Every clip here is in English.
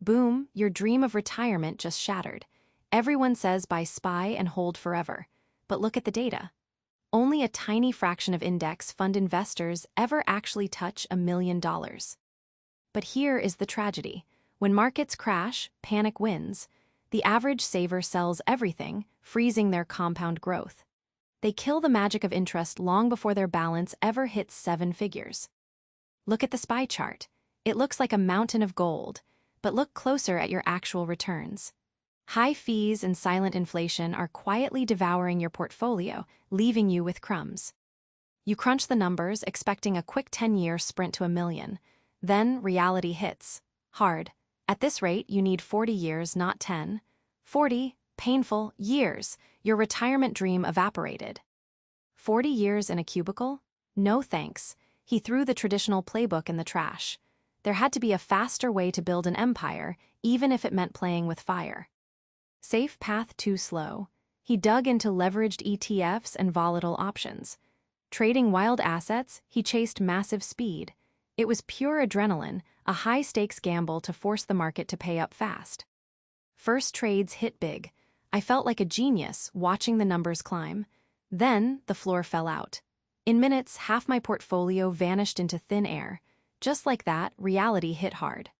Boom, your dream of retirement just shattered. Everyone says buy SPY and hold forever. But look at the data. Only a tiny fraction of index fund investors ever actually touch $1 million. But here is the tragedy. When markets crash, panic wins. The average saver sells everything, freezing their compound growth. They kill the magic of interest long before their balance ever hits 7 figures. Look at the SPY chart. It looks like a mountain of gold, but look closer at your actual returns. High fees and silent inflation are quietly devouring your portfolio, leaving you with crumbs. You crunch the numbers, expecting a quick 10-year sprint to $1 million. Then reality hits. Hard. At this rate, you need 40 years, not 10. 40 painful years. Your retirement dream evaporated. 40 years in a cubicle? No thanks. He threw the traditional playbook in the trash. There had to be a faster way to build an empire, even if it meant playing with fire. Safe path too slow. He dug into leveraged ETFs and volatile options. Trading wild assets, he chased massive speed. It was pure adrenaline, a high-stakes gamble to force the market to pay up fast. First trades hit big. I felt like a genius watching the numbers climb. Then the floor fell out. In minutes, half my portfolio vanished into thin air. Just like that, reality hit hard.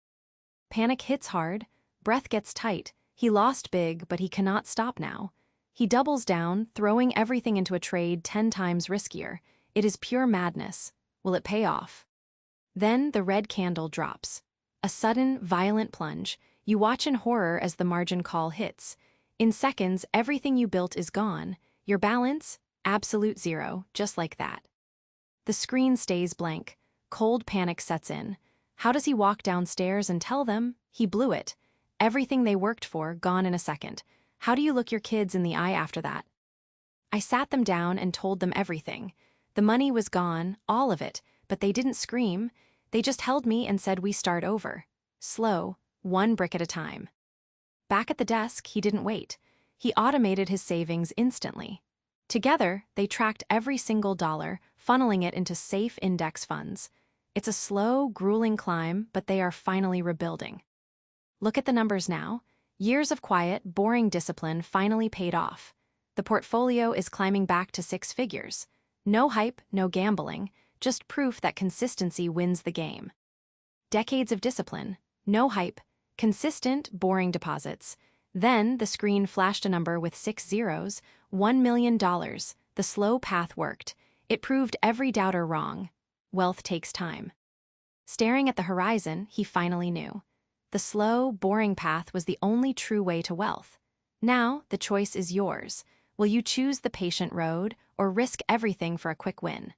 Panic hits hard, breath gets tight. He lost big, but he cannot stop now. He doubles down, throwing everything into a trade 10 times riskier. It is pure madness. Will it pay off? Then the red candle drops. A sudden, violent plunge. You watch in horror as the margin call hits. In seconds, everything you built is gone. Your balance? Absolute zero, just like that. The screen stays blank. Cold panic sets in. How does he walk downstairs and tell them? He blew it. Everything they worked for, gone in a second. How do you look your kids in the eye after that? I sat them down and told them everything. The money was gone, all of it, but they didn't scream. They just held me and said we start over. Slow, one brick at a time. Back at the desk, he didn't wait. He automated his savings instantly. Together, they tracked every single dollar, funneling it into safe index funds. It's a slow, grueling climb, but they are finally rebuilding. Look at the numbers now. Years of quiet, boring discipline finally paid off. The portfolio is climbing back to 6 figures. No hype, no gambling, just proof that consistency wins the game. Decades of discipline, no hype, consistent, boring deposits. Then the screen flashed a number with 6 zeros, $1 million. The slow path worked. It proved every doubter wrong. Wealth takes time. Staring at the horizon, he finally knew. The slow, boring path was the only true way to wealth. Now, the choice is yours. Will you choose the patient road or risk everything for a quick win?